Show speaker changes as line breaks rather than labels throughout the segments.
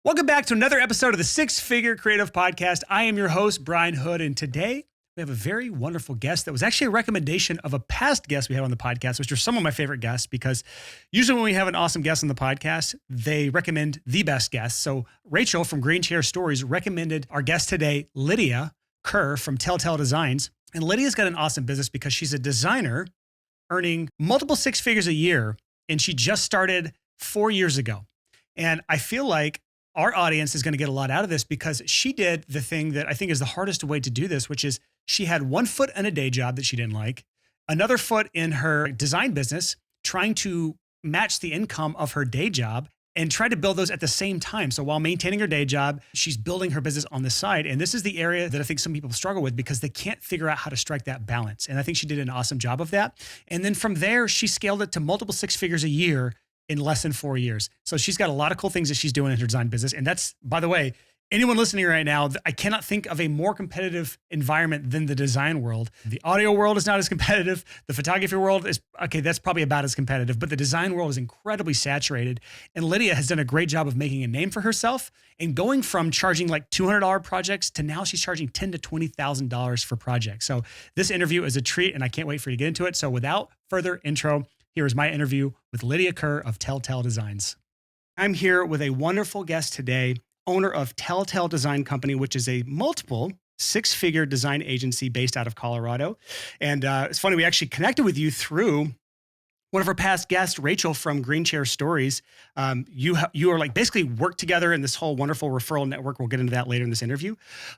Welcome back to another episode of the Six Figure Creative Podcast. I am your host, Brian Hood, and today we have a very wonderful guest that was actually a recommendation of a past guest we had on the podcast, which are some of my favorite guests because usually when we have an awesome guest on the podcast, they recommend the best guest. So Rachel from Green Chair Stories recommended our guest today, Lydia Kerr from Telltale Designs. And Lydia's got an awesome business because she's a designer earning multiple six figures a year, and she just started 4 years ago. And I feel like our audience is going to get a lot out of this because she did the thing that I think is the hardest way to do this, which is she had one foot in a day job that she didn't like, another foot in her design business, trying to match the income of her day job and try to build those at the same time. So while maintaining her day job, she's building her business on the side. And this is the area that I think some people struggle with because they can't figure out how to strike that balance. And I think she did an awesome job of that. And then from there, she scaled it to multiple six figures a year in less than 4 years. So she's got a lot of cool things that she's doing in her design business. And that's, by the way, anyone listening right now, I cannot think of a more competitive environment than the design world. The audio world is not as competitive. The photography world is, okay, that's probably about as competitive, but the design world is incredibly saturated. And Lydia has done a great job of making a name for herself and going from charging like $200 projects to now she's charging $10,000 to $20,000 for projects. So this interview is a treat and I can't wait for you to get into it. So without further intro, here is my interview with Lydia Kerr of Telltale Designs. I'm here with a wonderful guest today, owner of Telltale Design Company, which is a multiple six-figure design agency based out of Colorado. And it's funny, we actually connected with you through one of our past guests, Rachel from Green Chair Stories. You are like basically work together in this whole wonderful referral network. We'll get into that later in this interview.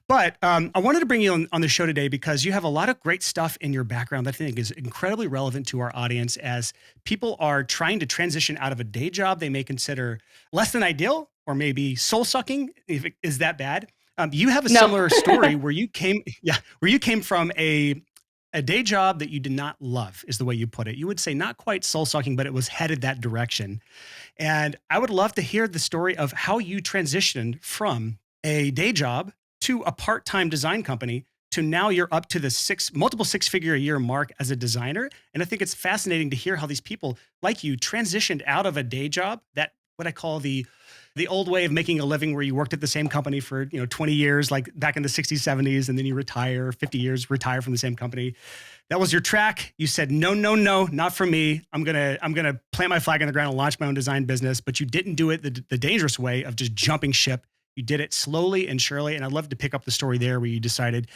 But I wanted to bring you on the show today because you have a lot of great stuff in your background that I think is incredibly relevant to our audience as people are trying to transition out of a day job they may consider less than ideal or maybe soul sucking, if it is that bad. You have a similar story where you came from a day job that you did not love, is the way you put it. You would say not quite soul-sucking, but it was headed that direction. And I would love to hear the story of how you transitioned from a day job to a part-time design company to now you're up to the multiple six-figure a year mark as a designer. And I think it's fascinating to hear how these people like you transitioned out of a day job, that what I call the old way of making a living where you worked at the same company for 20 years, like back in the 60s, 70s, and then you retire, 50 years, retire from the same company. That was your track. You said, no, not for me. I'm gonna plant my flag on the ground and launch my own design business. But you didn't do it the dangerous way of just jumping ship. You did it slowly and surely. And I'd love to pick up the story there where you decided,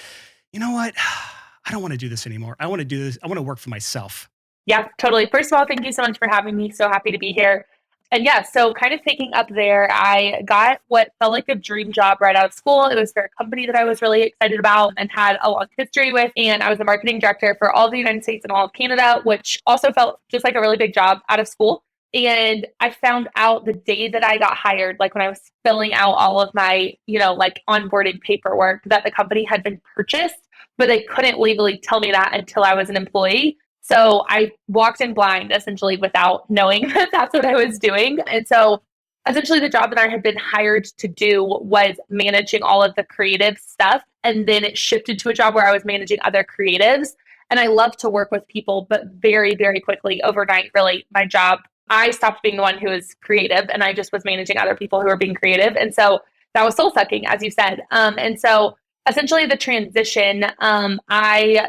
you know what? I don't want to do this anymore. I want to do this. I want to work for myself.
Yeah, totally. First of all, thank you so much for having me. So happy to be here. And yeah, so kind of picking up there, I got what felt like a dream job right out of school. It was for a company that I was really excited about and had a long history with. And I was the marketing director for all of the United States and all of Canada, which also felt just like a really big job out of school. And I found out the day that I got hired, like when I was filling out all of my, like onboarding paperwork, that the company had been purchased, but they couldn't legally tell me that until I was an employee. So I walked in blind, essentially, without knowing that that's what I was doing. And so essentially the job that I had been hired to do was managing all of the creative stuff. And then it shifted to a job where I was managing other creatives. And I love to work with people, but very, very quickly overnight, really, my job, I stopped being the one who was creative and I just was managing other people who were being creative. And so that was soul sucking, as you said. And so essentially the transition, I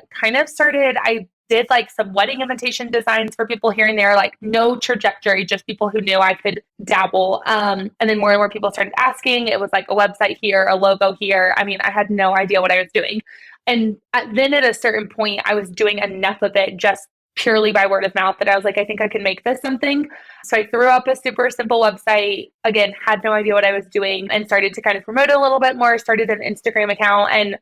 did like some wedding invitation designs for people here and there, like no trajectory, just people who knew I could dabble. And then more and more people started asking. It was like a website here, a logo here. I mean, I had no idea what I was doing. And then at a certain point, I was doing enough of it just purely by word of mouth that I was like, I think I can make this something. So I threw up a super simple website, again, had no idea what I was doing and started to kind of promote it a little bit more, started an Instagram account and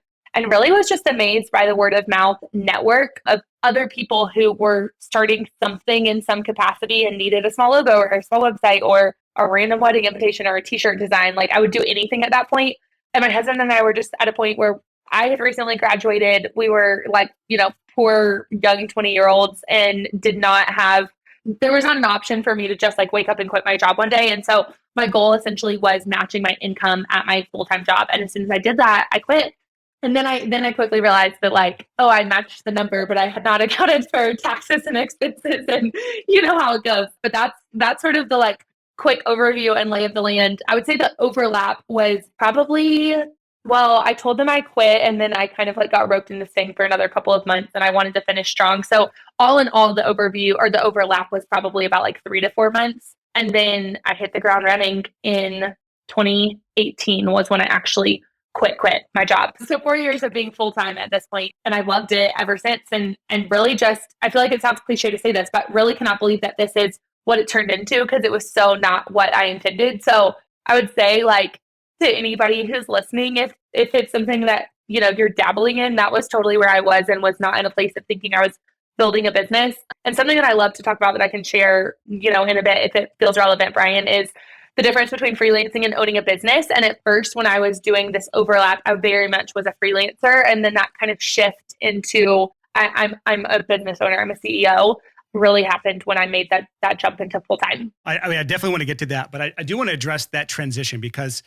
really was just amazed by the word of mouth network of other people who were starting something in some capacity and needed a small logo or a small website or a random wedding invitation or a t-shirt design. Like I would do anything at that point. And my husband and I were just at a point where I had recently graduated. We were like, poor young 20-year-olds and there was not an option for me to just like wake up and quit my job one day. And so my goal essentially was matching my income at my full-time job. And as soon as I did that, I quit. And then I quickly realized that I matched the number, but I had not accounted for taxes and expenses and you know how it goes. But that's sort of the quick overview and lay of the land, I would say the overlap was probably, well, I told them I quit and then I kind of like got roped into staying for another couple of months and I wanted to finish strong. So all in all, the overview or the overlap was probably about like 3 to 4 months. And then I hit the ground running in 2018 was when I actually quit my job. So 4 years of being full-time at this point, and I loved it ever since. And really just, I feel like it sounds cliche to say this, but really cannot believe that this is what it turned into because it was so not what I intended. So I would say like to anybody who's listening, if it's something that, you're dabbling in, that was totally where I was and was not in a place of thinking I was building a business. And something that I love to talk about that I can share, in a bit, if it feels relevant, Brian, is the difference between freelancing and owning a business. And at first, when I was doing this overlap, I very much was a freelancer. And then that kind of shift into I'm a business owner, I'm a CEO, really happened when I made that jump into full time.
I mean, I definitely want to get to that, but I do want to address that transition because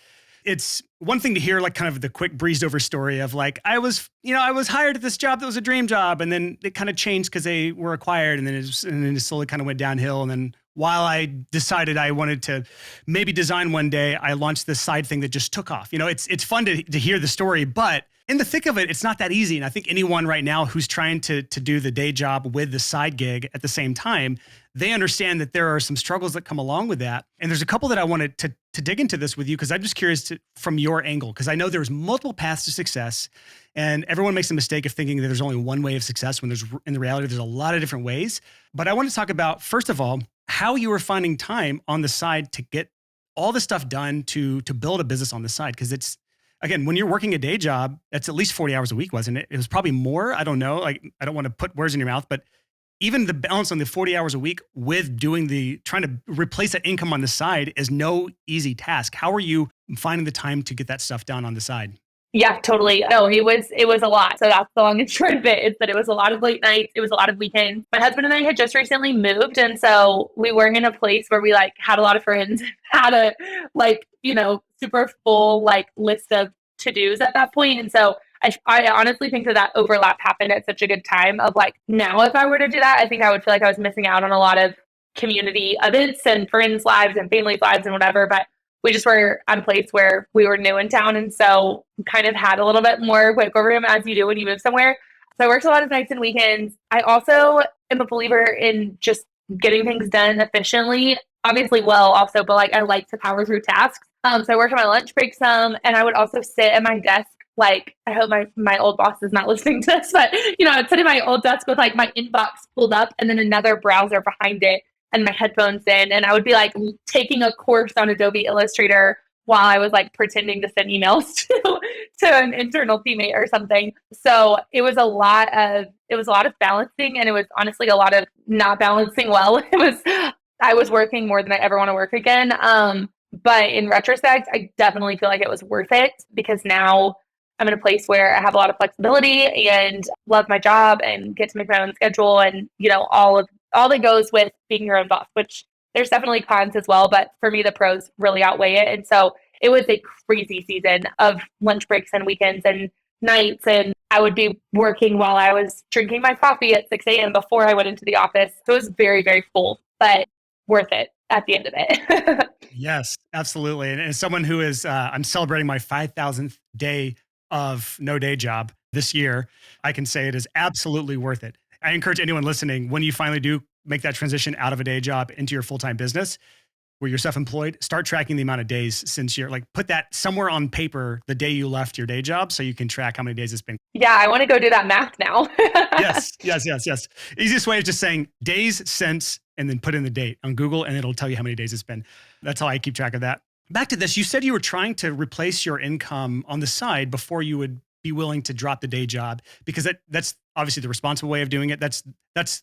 it's one thing to hear like kind of the quick breezed over story of like, I was hired at this job that was a dream job. And then it kind of changed because they were acquired and then it slowly kind of went downhill. And then while I decided I wanted to maybe design one day, I launched this side thing that just took off. It's fun to hear the story, but in the thick of it, it's not that easy. And I think anyone right now who's trying to do the day job with the side gig at the same time, they understand that there are some struggles that come along with that. And there's a couple that I wanted to dig into this with you because I'm just curious from your angle, because I know there's multiple paths to success and everyone makes the mistake of thinking that there's only one way of success when in the reality, there's a lot of different ways. But I want to talk about, first of all, how you were finding time on the side to get all the stuff done to build a business on the side. Because it's, again, when you're working a day job, that's at least 40 hours a week, wasn't it? It was probably more. I don't know. Like, I don't want to put words in your mouth, but even the balance on the 40 hours a week with trying to replace that income on the side is no easy task. How are you finding the time to get that stuff done on the side?
Yeah, totally. No, it was a lot. So that's the long and short of it, is that it was a lot of late nights. It was a lot of weekends. My husband and I had just recently moved. And so we weren't in a place where we like had a lot of friends, had a super full like list of to-dos at that point. And so I honestly think that overlap happened at such a good time of like, now if I were to do that, I think I would feel like I was missing out on a lot of community events and friends' lives and families' lives and whatever. But we just were at a place where we were new in town. And so kind of had a little bit more wiggle room as you do when you move somewhere. So I worked a lot of nights and weekends. I also am a believer in just getting things done efficiently, obviously well also, but like I like to power through tasks. So I worked on my lunch break some, and I would also sit at my desk. Like, I hope my old boss is not listening to this, but I'd sit at my old desk with like my inbox pulled up and then another browser behind it and my headphones in. And I would be like taking a course on Adobe Illustrator while I was like pretending to send emails to an internal teammate or something. So it was a lot of balancing, and it was honestly a lot of not balancing well. I was working more than I ever want to work again. But in retrospect, I definitely feel like it was worth it because now I'm in a place where I have a lot of flexibility and love my job and get to make my own schedule and, all that goes with being your own boss, which there's definitely cons as well. But for me, the pros really outweigh it. And so it was a crazy season of lunch breaks and weekends and nights. And I would be working while I was drinking my coffee at 6 a.m. before I went into the office. So it was very, very full, but worth it at the end of it.
Yes, absolutely. And as someone who is, I'm celebrating my 5,000th day of no day job this year, I can say it is absolutely worth it. I encourage anyone listening, when you finally do make that transition out of a day job into your full-time business, where you're self-employed, start tracking the amount of days since you're like, put that somewhere on paper, the day you left your day job, so you can track how many days it's been.
Yeah, I want to go do that math now.
Yes. Easiest way is just saying days since, and then put in the date on Google, and it'll tell you how many days it's been. That's how I keep track of that. Back to this, you said you were trying to replace your income on the side before you would be willing to drop the day job, because that's obviously the responsible way of doing it. That's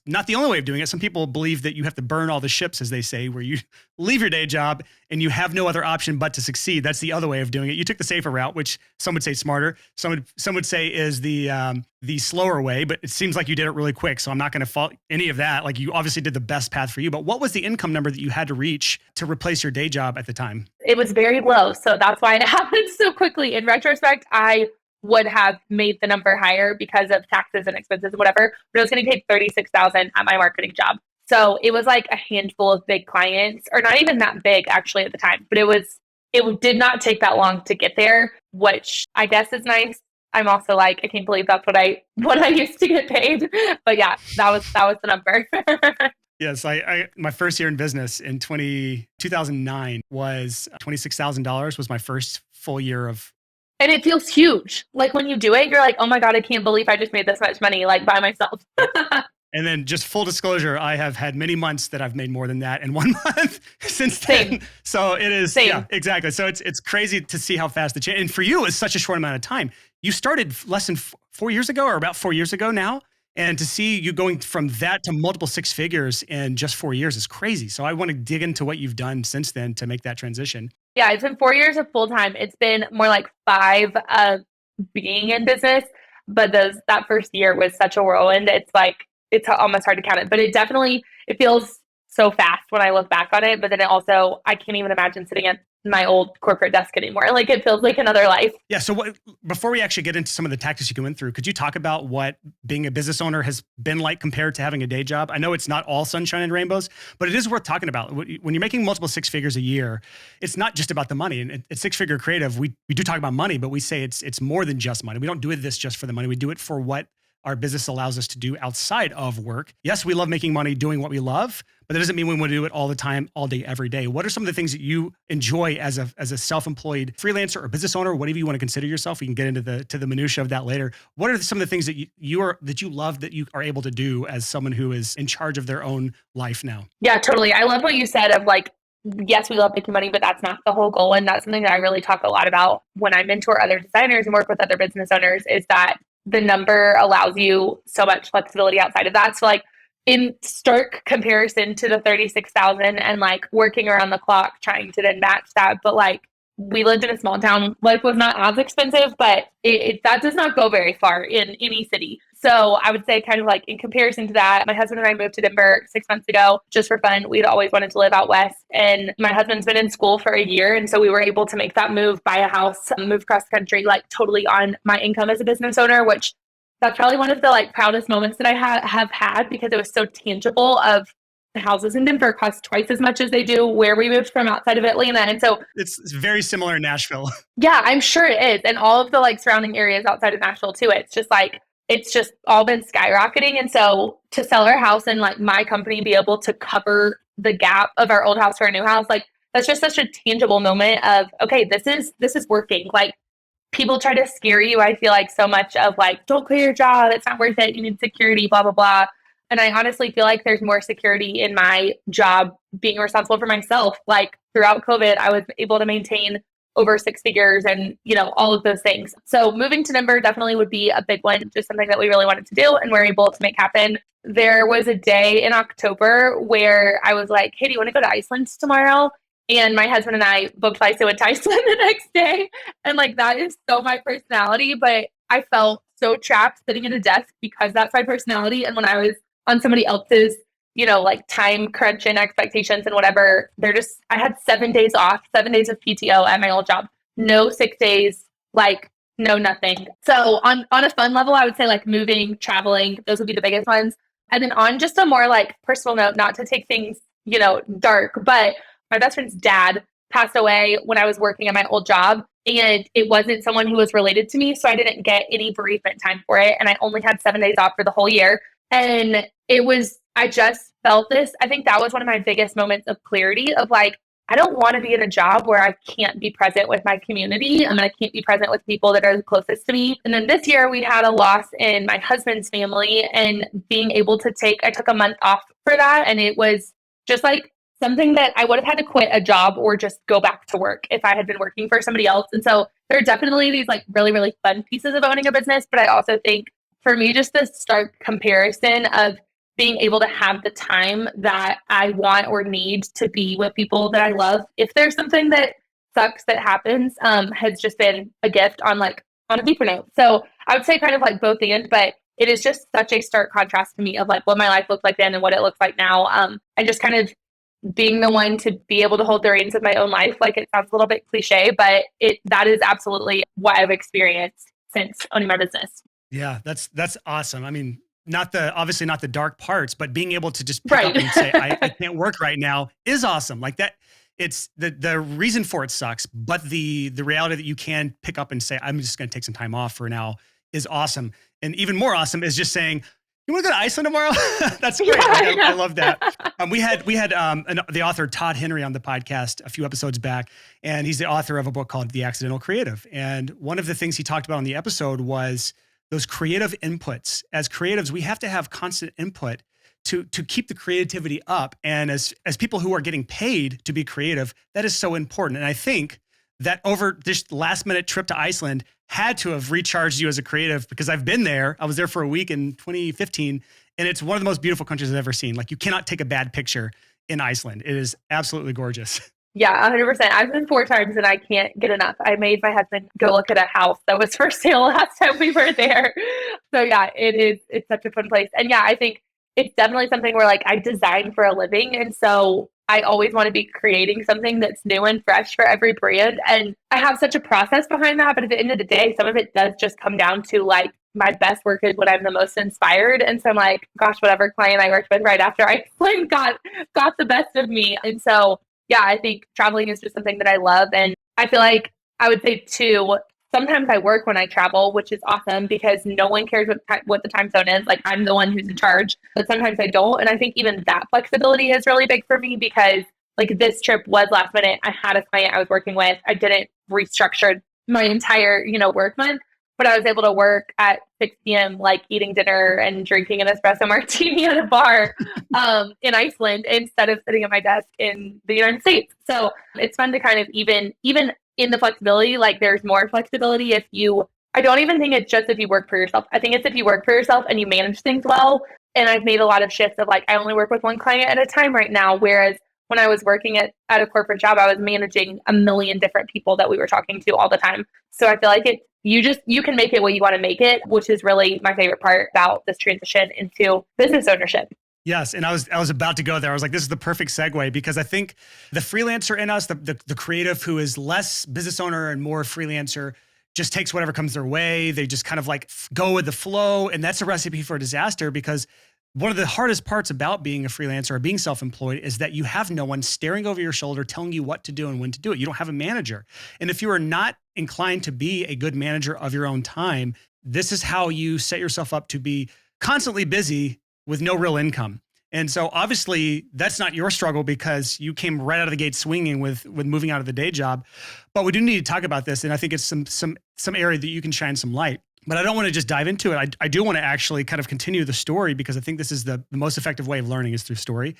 not the only way of doing it. Some people believe that you have to burn all the ships, as they say, where you leave your day job and you have no other option but to succeed. That's the other way of doing it. You took the safer route, which some would say smarter. Some would say is the slower way, but it seems like you did it really quick. So I'm not going to fault any of that. Like, you obviously did the best path for you, but what was the income number that you had to reach to replace your day job at the time?
It was very low. So that's why it happened so quickly. In retrospect, I would have made the number higher because of taxes and expenses and whatever, but I was getting paid $36,000 at my marketing job. So it was like a handful of big clients, or not even that big actually at the time, but it did not take that long to get there, which I guess is nice. I'm also like, I can't believe that's what I used to get paid. But yeah, that was the number.
Yes, I my first year in business in 2009 was $26,000 was my first full year of.
And it feels huge. Like when you do it, you're like, oh my God, I can't believe I just made this much money like by myself.
And then just full disclosure, I have had many months that I've made more than that in 1 month since then.
Same.
So it is,
Same.
yeah, exactly. So it's crazy to see how fast the change, and for you, it's such a short amount of time. You started less than 4 years ago, or about 4 years ago now. And to see you going from that to multiple six figures in just 4 years is crazy. So I want to dig into what you've done since then to make that transition.
Yeah, it's been 4 years of full time. It's been more like 5 of being in business, but that first year was such a whirlwind. It's like it's almost hard to count it, but it feels so fast when I look back on it. But then I can't even imagine sitting at my old corporate desk anymore. Like it feels like another life.
Yeah. So before we actually get into some of the tactics you went through, could you talk about what being a business owner has been like compared to having a day job? I know it's not all sunshine and rainbows, but it is worth talking about. When you're making multiple six figures a year, it's not just about the money. And at Six Figure Creative, we do talk about money, but we say it's more than just money. We don't do this just for the money. We do it for what our business allows us to do outside of work. Yes, we love making money doing what we love, but that doesn't mean we want to do it all the time, all day, every day. What are some of the things that you enjoy as a self-employed freelancer or business owner, whatever you want to consider yourself? We can get into the minutia of that later. What are some of the things that you love that you are able to do as someone who is in charge of their own life now?
Yeah, totally. I love what you said of like, yes, we love making money, but that's not the whole goal. And that's something that I really talk a lot about when I mentor other designers and work with other business owners, is that the number allows you so much flexibility outside of that. So like in stark comparison to the 36,000 and like working around the clock trying to then match that. But like we lived in a small town, life was not as expensive, but that does not go very far in any city. So I would say kind of like in comparison to that, my husband and I moved to Denver 6 months ago just for fun. We'd always wanted to live out west, and my husband's been in school for a year. And so we were able to make that move, buy a house, move cross country, like totally on my income as a business owner, which that's probably one of the like proudest moments that I have had, because it was so tangible. Of the houses in Denver cost twice as much as they do where we moved from outside of Atlanta. And so
it's very similar in Nashville.
Yeah, I'm sure it is. And all of the like surrounding areas outside of Nashville too. It's just all been skyrocketing. And so to sell our house and like my company be able to cover the gap of our old house for our new house, like that's just such a tangible moment of, okay, this is working. Like people try to scare you, I feel like, so much of like, don't quit your job, it's not worth it, you need security, blah, blah, blah. And I honestly feel like there's more security in my job being responsible for myself. Like throughout COVID, I was able to maintain over six figures and, all of those things. So moving to Denver definitely would be a big one, just something that we really wanted to do and we're able to make happen. There was a day in October where I was like, hey, do you want to go to Iceland tomorrow? And my husband and I booked flights and went to Iceland the next day. And like, that is so my personality, but I felt so trapped sitting at a desk because that's my personality. And when I was on somebody else's, like time crunch and expectations and whatever, I had 7 days off, 7 days of PTO at my old job, no sick days, like no nothing. So on a fun level, I would say like moving, traveling, those would be the biggest ones. And then on just a more like personal note, not to take things, dark, but my best friend's dad passed away when I was working at my old job, and it wasn't someone who was related to me. So I didn't get any bereavement time for it. And I only had 7 days off for the whole year. And I just felt this. I think that was one of my biggest moments of clarity of like, I don't want to be in a job where I can't be present with my community and I can't be present with people that are the closest to me. And then this year we had a loss in my husband's family, and being able to I took a month off for that. And it was just like something that I would have had to quit a job or just go back to work if I had been working for somebody else. And so there are definitely these like really, really fun pieces of owning a business. But I also think for me, just the stark comparison of being able to have the time that I want or need to be with people that I love, if there's something that sucks that happens, has just been a gift on a deeper note. So I would say kind of like both and, but it is just such a stark contrast to me of like what my life looked like then and what it looks like now. And just kind of being the one to be able to hold the reins of my own life. Like it sounds a little bit cliche, but that is absolutely what I've experienced since owning my business.
Yeah, that's awesome. I mean, obviously not the dark parts, but being able to just pick
Right.
up and say, I can't work right now is awesome. Like that, it's the reason for it sucks, but the reality that you can pick up and say, I'm just going to take some time off for now is awesome. And even more awesome is just saying, you want to go to Iceland tomorrow? That's great. Like, I love that. We had the author Todd Henry on the podcast a few episodes back, and he's the author of a book called The Accidental Creative. And one of the things he talked about on the episode was those creative inputs. As creatives, we have to have constant input to keep the creativity up. And as people who are getting paid to be creative, that is so important. And I think that over this last minute trip to Iceland had to have recharged you as a creative, because I've been there. I was there for a week in 2015, and it's one of the most beautiful countries I've ever seen. Like, you cannot take a bad picture in Iceland. It is absolutely gorgeous.
Yeah, 100%. I've been 4 times and I can't get enough. I made my husband go look at a house that was for sale last time we were there. So yeah, it's such a fun place. And yeah, I think it's definitely something where like I design for a living. And so I always want to be creating something that's new and fresh for every brand. And I have such a process behind that. But at the end of the day, some of it does just come down to like my best work is when I'm the most inspired. And so I'm like, gosh, whatever client I worked with right after I got the best of me. And so yeah, I think traveling is just something that I love. And I feel like I would say too, sometimes I work when I travel, which is awesome because no one cares what the time zone is. Like, I'm the one who's in charge, but sometimes I don't. And I think even that flexibility is really big for me because like this trip was last minute. I had a client I was working with. I didn't restructure my entire, work month, but I was able to work at 6 p.m., like eating dinner and drinking an espresso martini at a bar in Iceland instead of sitting at my desk in the United States. So it's fun to kind of even in the flexibility, like there's more flexibility I don't even think it's just if you work for yourself. I think it's if you work for yourself and you manage things well. And I've made a lot of shifts of like, I only work with one client at a time right now. Whereas when I was working at a corporate job, I was managing a million different people that we were talking to all the time. So I feel like you can make it what you want to make it, which is really my favorite part about this transition into business ownership.
Yes. And I was about to go there. I was like, this is the perfect segue, because I think the freelancer in us, the creative who is less business owner and more freelancer, just takes whatever comes their way. They just kind of like go with the flow. And that's a recipe for disaster, because one of the hardest parts about being a freelancer or being self-employed is that you have no one staring over your shoulder telling you what to do and when to do it. You don't have a manager. And if you are not inclined to be a good manager of your own time, this is how you set yourself up to be constantly busy with no real income. And so obviously that's not your struggle, because you came right out of the gate swinging with moving out of the day job. But we do need to talk about this. And I think it's some area that you can shine some light. But I don't want to just dive into it. I do want to actually kind of continue the story, because I think this is the most effective way of learning is through story.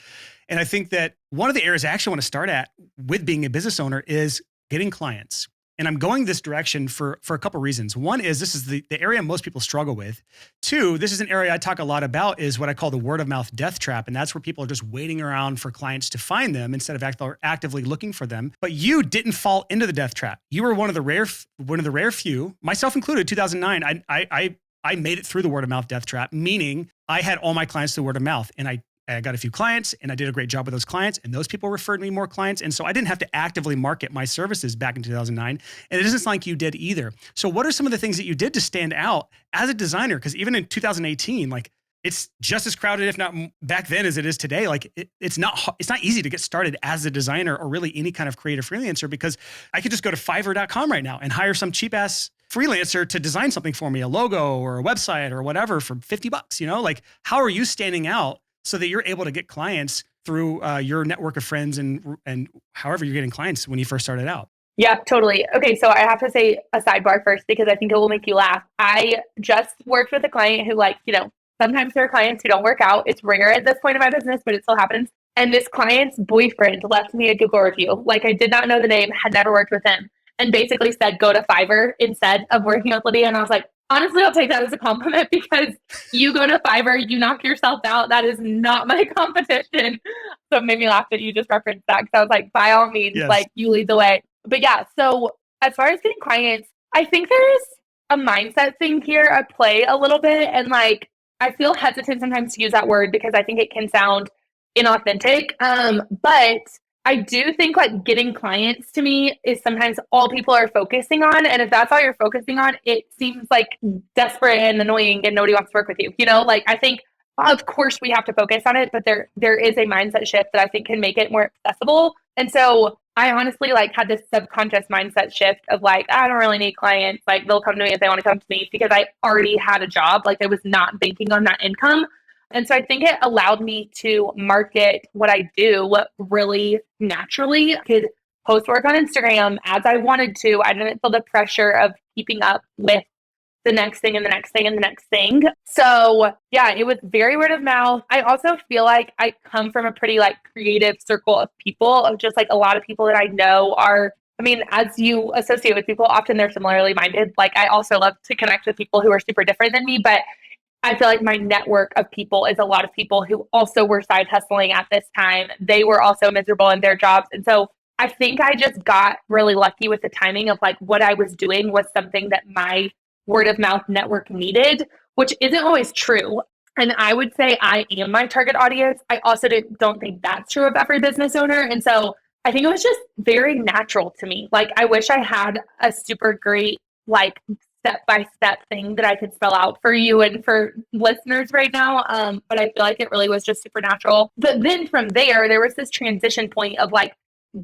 And I think that one of the areas I actually want to start at with being a business owner is getting clients. And I'm going this direction for a couple of reasons. One is this is the area most people struggle with. 2, this is an area I talk a lot about, is what I call the word of mouth death trap. And that's where people are just waiting around for clients to find them instead of actively looking for them. But you didn't fall into the death trap. You were one of the rare few, myself included. 2009, I made it through the word of mouth death trap, meaning I had all my clients through word of mouth, and I got a few clients and I did a great job with those clients, and those people referred me more clients. And so I didn't have to actively market my services back in 2009. And it doesn't sound like you did either. So what are some of the things that you did to stand out as a designer? Because even in 2018, like, it's just as crowded, if not back then, as it is today. Like, it's not easy to get started as a designer or really any kind of creative freelancer, because I could just go to Fiverr.com right now and hire some cheap ass freelancer to design something for me, a logo or a website or whatever, for $50, like, how are you standing out so that you're able to get clients through your network of friends and however you're getting clients when you first started out?
Yeah, totally. Okay, so I have to say a sidebar first, because I think it will make you laugh. I just worked with a client who, like, sometimes there are clients who don't work out. It's rare at this point in my business, but it still happens. And this client's boyfriend left me a Google review. Like, I did not know the name, had never worked with him, and basically said, go to Fiverr instead of working with Lydia. And I was like, honestly, I'll take that as a compliment, because you go to Fiverr, you knock yourself out. That is not my competition. So it made me laugh that you just referenced that, because I was like, by all means,
Yes.
like, you lead the way. But yeah, so as far as getting clients, I think there's a mindset thing here at play a little bit. And like, I feel hesitant sometimes to use that word because I think it can sound inauthentic. But I do think like getting clients to me is sometimes all people are focusing on. And if that's all you're focusing on, it seems like desperate and annoying and nobody wants to work with you. Like I think of course we have to focus on it, but there is a mindset shift that I think can make it more accessible. And so I honestly like had this subconscious mindset shift of like, I don't really need clients. Like they'll come to me if they want to come to me because I already had a job. Like I was not banking on that income. And so I think it allowed me to market what I do really naturally. I could post work on Instagram as I wanted to. I didn't feel the pressure of keeping up with the next thing and the next thing and the next thing. So yeah, it was very word of mouth. I also feel like I come from a pretty like creative circle of people, of just like a lot of people that I know are, I mean, as you associate with people, often they're similarly minded. Like I also love to connect with people who are super different than me, but I feel like my network of people is a lot of people who also were side hustling at this time. They were also miserable in their jobs. And so I think I just got really lucky with the timing of like what I was doing was something that my word of mouth network needed, which isn't always true. And I would say I am my target audience. I also don't think that's true of every business owner. And so I think it was just very natural to me. Like I wish I had a super great like step-by-step thing that I could spell out for you and for listeners right now. But I feel like it really was just supernatural. But then from there was this transition point of like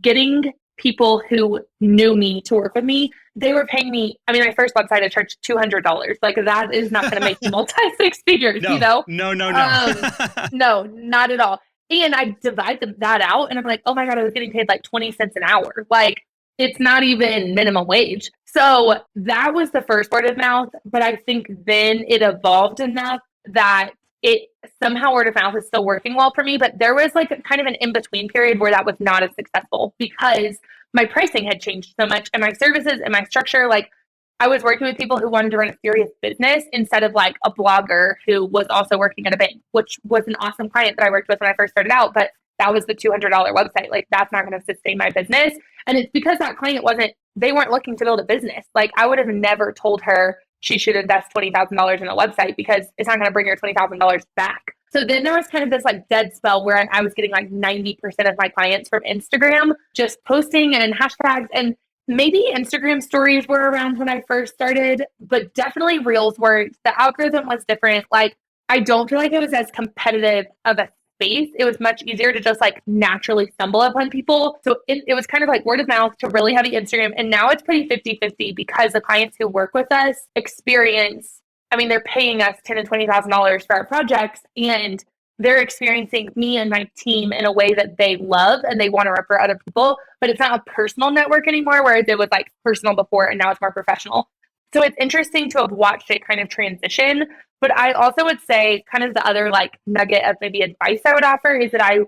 getting people who knew me to work with me. They were paying me, I mean, my first website I charged $200. Like that is not going to make you multi-six figures,
No.
No, not at all. And I divide that out and I'm like, oh my God, I was getting paid like 20 cents an hour. Like it's not even minimum wage. So that was the first word of mouth. But I think then it evolved enough that it somehow word of mouth is still working well for me. But there was like kind of an in-between period where that was not as successful because my pricing had changed so much and my services and my structure. Like I was working with people who wanted to run a serious business instead of like a blogger who was also working at a bank, which was an awesome client that I worked with when I first started out. But that was the $200 website. Like that's not going to sustain my business. And it's because that client they weren't looking to build a business. Like I would have never told her she should invest $20,000 in a website because it's not going to bring her $20,000 back. So then there was kind of this like dead spell where I was getting like 90% of my clients from Instagram, just posting and hashtags. And maybe Instagram stories were around when I first started, but definitely Reels were, the algorithm was different. Like I don't feel like it was as competitive of a space. It was much easier to just like naturally stumble upon people. So it was kind of like word of mouth to really heavy Instagram. And now it's pretty 50-50 because the clients who work with us experience, I mean, they're paying us $10,000 and $20,000 for our projects and they're experiencing me and my team in a way that they love and they want to refer other people, but it's not a personal network anymore, whereas it was like personal before and now it's more professional. So it's interesting to have watched it kind of transition. But I also would say kind of the other like nugget of maybe advice I would offer is that I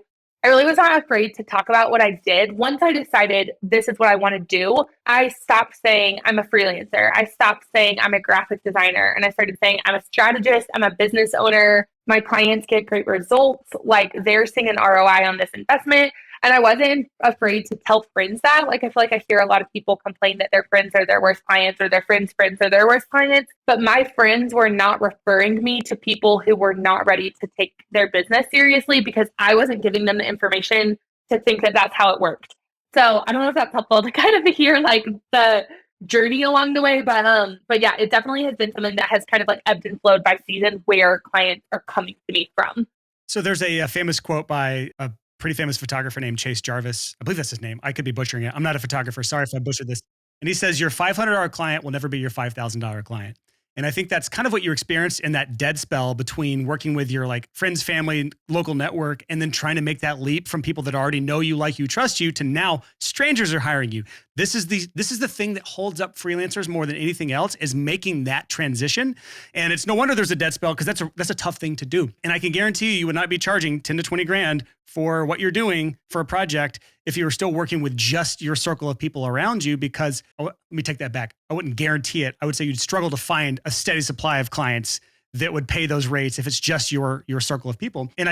really was not afraid to talk about what I did. Once I decided this is what I want to do, I stopped saying I'm a freelancer. I stopped saying I'm a graphic designer. And I started saying I'm a strategist. I'm a business owner. My clients get great results. Like they're seeing an ROI on this investment. And I wasn't afraid to tell friends that. Like, I feel like I hear a lot of people complain that their friends are their worst clients or their friends' friends are their worst clients. But my friends were not referring me to people who were not ready to take their business seriously because I wasn't giving them the information to think that that's how it worked. So I don't know if that's helpful to kind of hear like the journey along the way, but yeah, it definitely has been something that has kind of like ebbed and flowed by season where clients are coming to me from.
So there's a famous quote by a pretty famous photographer named Chase Jarvis. I believe that's his name. I could be butchering it. I'm not a photographer. Sorry if I butchered this. And he says, your $500 client will never be your $5,000 client. And I think that's kind of what you experienced in that dead spell between working with your like friends, family, local network, and then trying to make that leap from people that already know you, like you, trust you, to now strangers are hiring you. This is the thing that holds up freelancers more than anything else, is making that transition. And it's no wonder there's a dead spell, because that's a tough thing to do. And I can guarantee you would not be charging 10 to 20 grand for what you're doing for a project if you were still working with just your circle of people around you, because let me take that back. I wouldn't guarantee it. I would say you'd struggle to find a steady supply of clients that would pay those rates if it's just your circle of people. And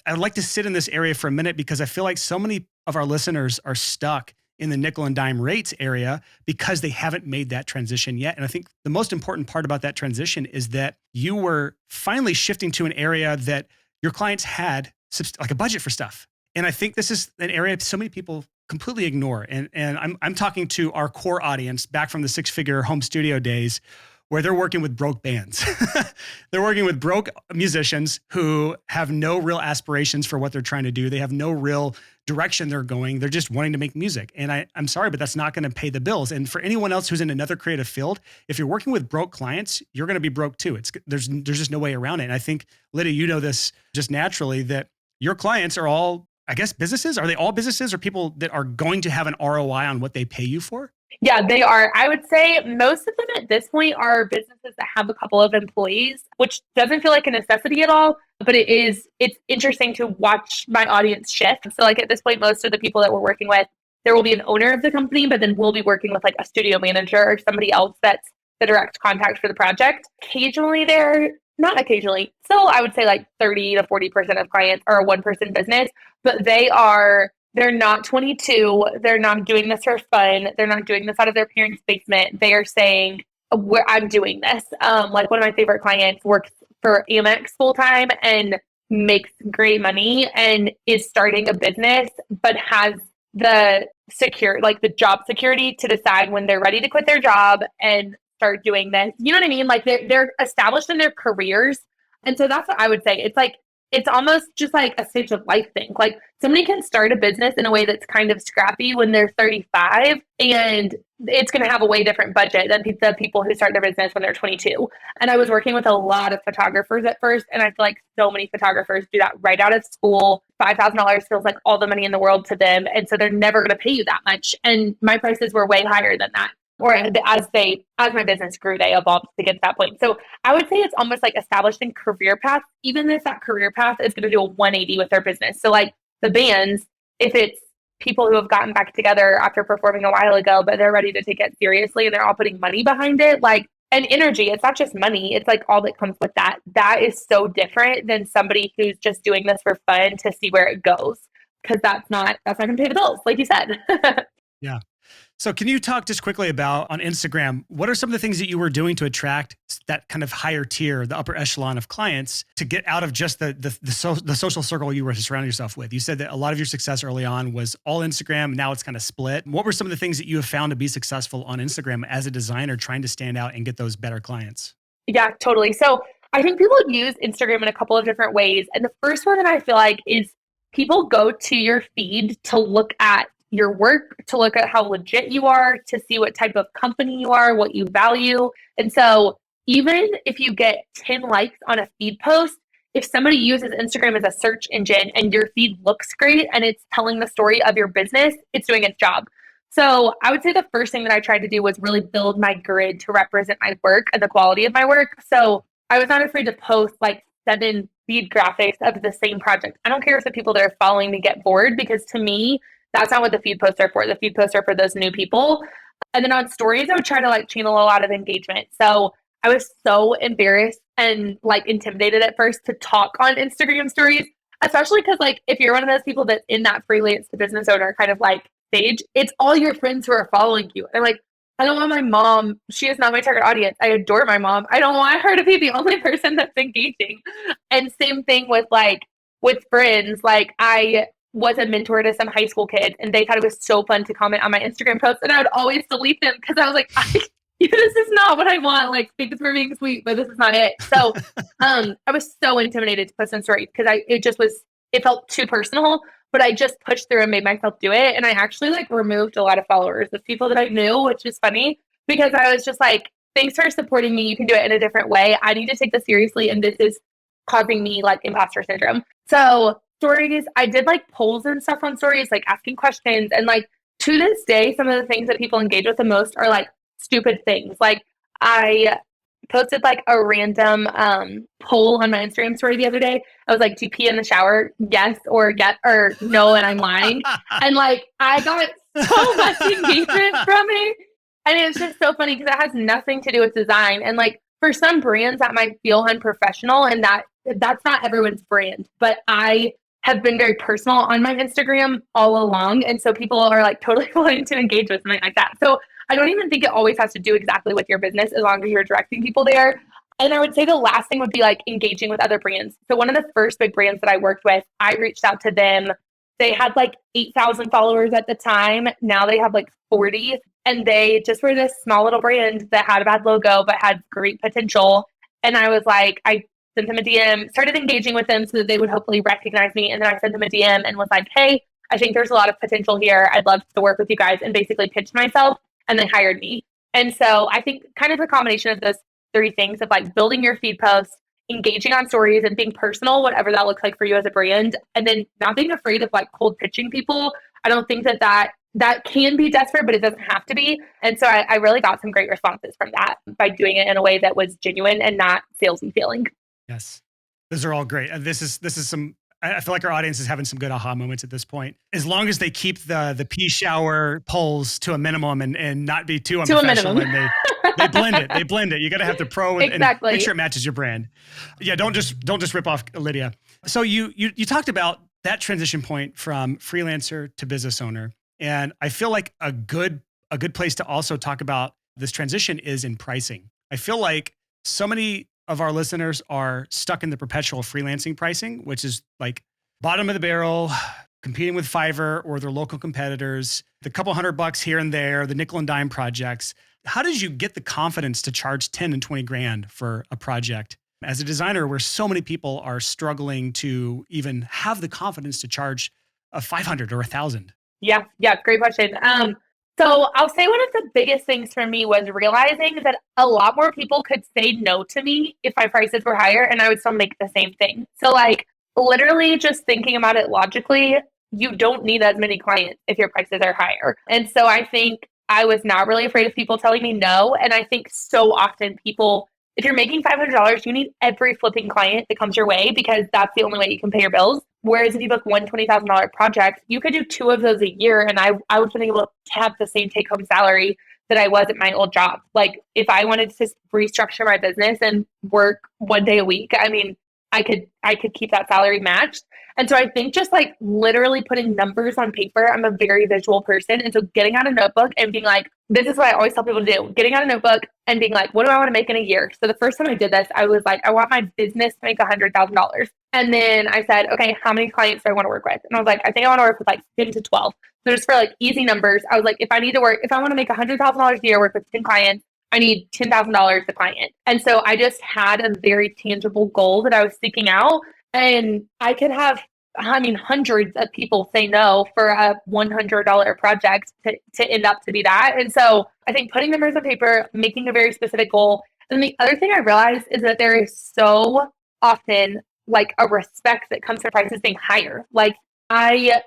I'd like to sit in this area for a minute, because I feel like so many of our listeners are stuck in the nickel and dime rates area because they haven't made that transition yet. And I think the most important part about that transition is that you were finally shifting to an area that your clients had like a budget for stuff. And I think this is an area so many people completely ignore. And I'm talking to our core audience back from the six-figure home studio days where they're working with broke bands. They're working with broke musicians who have no real aspirations for what they're trying to do. They have no real direction they're going. They're just wanting to make music. And I'm sorry, but that's not going to pay the bills. And for anyone else who's in another creative field, if you're working with broke clients, you're going to be broke too. There's just no way around it. And I think, Lydia, you know this just naturally, that your clients are all, I guess, businesses. Are they all businesses or people that are going to have an ROI on what they pay you for?
Yeah, they are. I would say most of them at this point are businesses that have a couple of employees, which doesn't feel like a necessity at all, but it's interesting to watch my audience shift. So like at this point, most of the people that we're working with, there will be an owner of the company, but then we'll be working with like a studio manager or somebody else that's the direct contact for the project. Not occasionally, still I would say like 30 to 40% of clients are a one-person business, but they're not 22. They're not doing this for fun. They're not doing this out of their parents' basement. They are saying, I'm doing this. Like one of my favorite clients works for Amex full-time and makes great money and is starting a business, but has the job security to decide when they're ready to quit their job and start doing this. You know what I mean? Like they're established in their careers. And so that's what I would say. It's almost just like a stage of life thing. Like somebody can start a business in a way that's kind of scrappy when they're 35 and it's going to have a way different budget than the people who start their business when they're 22. And I was working with a lot of photographers at first. And I feel like so many photographers do that right out of school. $5,000 feels like all the money in the world to them. And so they're never going to pay you that much. And my prices were way higher than that. Or as my business grew, they evolved to get to that point. So I would say it's almost like establishing career paths, even if that career path is going to do a 180 with their business. So like the bands, if it's people who have gotten back together after performing a while ago, but they're ready to take it seriously and they're all putting money behind it, like, and energy, it's not just money, it's like all that comes with that. That is so different than somebody who's just doing this for fun to see where it goes. Because that's not going to pay the bills, like you said.
Yeah. So can you talk just quickly about on Instagram, what are some of the things that you were doing to attract that kind of higher tier, the upper echelon of clients to get out of just the social circle you were surrounding yourself with? You said that a lot of your success early on was all Instagram. Now it's kind of split. What were some of the things that you have found to be successful on Instagram as a designer trying to stand out and get those better clients?
Yeah, totally. So I think people use Instagram in a couple of different ways. And the first one that I feel like is people go to your feed to look at your work, to look at how legit you are, to see what type of company you are, what you value. And so even if you get 10 likes on a feed post, if somebody uses Instagram as a search engine and your feed looks great and it's telling the story of your business, it's doing its job. So I would say the first thing that I tried to do was really build my grid to represent my work and the quality of my work. So I was not afraid to post like 7 feed graphics of the same project. I don't care if the people that are following me get bored, because to me, that's not what the feed posts are for. The feed posts are for those new people. And then on stories, I would try to like channel a lot of engagement. So I was so embarrassed and like intimidated at first to talk on Instagram stories, especially because like if you're one of those people that's in that freelance to business owner kind of like stage, it's all your friends who are following you. And like, I don't want my mom, she is not my target audience. I adore my mom. I don't want her to be the only person that's engaging. And same thing with friends. Like I was a mentor to some high school kids and they thought it was so fun to comment on my Instagram posts, and I would always delete them because I was like, this is not what I want. Like, thanks for being sweet, but this is not it. So I was so intimidated to post on stories because it felt too personal, but I just pushed through and made myself do it. And I actually like removed a lot of followers of people that I knew, which is funny because I was just like, thanks for supporting me. You can do it in a different way. I need to take this seriously. And this is causing me like imposter syndrome. So stories, I did like polls and stuff on stories, like asking questions. And like to this day, some of the things that people engage with the most are like stupid things. Like I posted like a random poll on my Instagram story the other day. I was like, do you pee in the shower? Yes or no, and I'm lying. And like I got so much engagement from it. And it's just so funny because it has nothing to do with design. And like for some brands that might feel unprofessional, and that's not everyone's brand. But I have been very personal on my Instagram all along. And so people are like totally willing to engage with something like that. So I don't even think it always has to do exactly with your business as long as you're directing people there. And I would say the last thing would be like engaging with other brands. So one of the first big brands that I worked with, I reached out to them They had like 8,000 followers at the time. Now they have like 40. And they just were this small little brand that had a bad logo, but had great potential. And I was like, I sent them a DM, started engaging with them so that they would hopefully recognize me. And then I sent them a DM and was like, hey, I think there's a lot of potential here. I'd love to work with you guys, and basically pitched myself, and they hired me. And so I think kind of a combination of those three things of like building your feed posts, engaging on stories, and being personal, whatever that looks like for you as a brand, and then not being afraid of like cold pitching people. I don't think that can be desperate, but it doesn't have to be. And so I really got some great responses from that by doing it in a way that was genuine and not salesy feeling.
Yes. Those are all great. This is some, I feel like our audience is having some good aha moments at this point. As long as they keep the pea shower polls to a minimum and not be too unprofessional, and they blend it. They blend it. You got to have the pro and make sure it matches your brand. Yeah. Don't just rip off Lydia. So you talked about that transition point from freelancer to business owner. And I feel like a good place to also talk about this transition is in pricing. I feel like so many of our listeners are stuck in the perpetual freelancing pricing, which is like bottom of the barrel, competing with Fiverr or their local competitors, the couple $100 here and there, the nickel and dime projects. How did you get the confidence to charge 10 and 20 grand for a project as a designer, where so many people are struggling to even have the confidence to charge a 500 or 1,000?
Yeah, great question. So I'll say one of the biggest things for me was realizing that a lot more people could say no to me if my prices were higher, and I would still make the same thing. So like literally just thinking about it logically, you don't need as many clients if your prices are higher. And so I think I was not really afraid of people telling me no. And I think so often people, if you're making $500, you need every flipping client that comes your way, because that's the only way you can pay your bills. Whereas if you book one $20,000 project, you could do 2 of those a year, and I would have been able to have the same take-home salary that I was at my old job. Like if I wanted to restructure my business and work 1 day a week, I mean, I could keep that salary matched. And so I think just like literally putting numbers on paper, I'm a very visual person. And so getting out a notebook and being like, this is what I always tell people to do, getting out a notebook and being like, what do I want to make in a year? So the first time I did this, I was like, I want my business to make $100,000. And then I said, okay, how many clients do I want to work with? And I was like, I think I want to work with like 10 to 12. So just for like easy numbers, I was like, if I want to make $100,000 a year, work with 10 clients, I need $10,000 a client. And so I just had a very tangible goal that I was seeking out. And I could have, hundreds of people say no for a $100 project to end up to be that. And so I think putting numbers on paper, making a very specific goal. And the other thing I realized is that there is so often like a respect that comes to prices being higher. Like I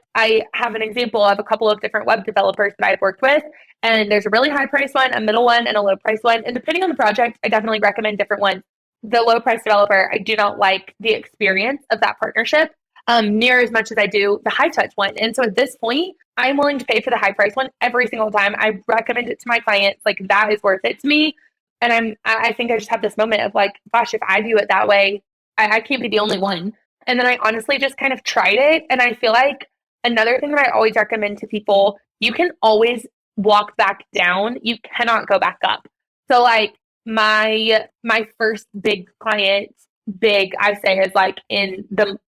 have an example of a couple of different web developers that I've worked with, and there's a really high price one, a middle one, and a low price one. And depending on the project, I definitely recommend different ones. The low price developer, I do not like the experience of that partnership near as much as I do the high touch one. And so at this point, I'm willing to pay for the high price one every single time. I recommend it to my clients. Like that is worth it to me. And I think I just have this moment of like, gosh, if I view it that way, I can't be the only one. And then I honestly just kind of tried it. And I feel like another thing that I always recommend to people, you can always walk back down. You cannot go back up. So like my first big client, I say is like in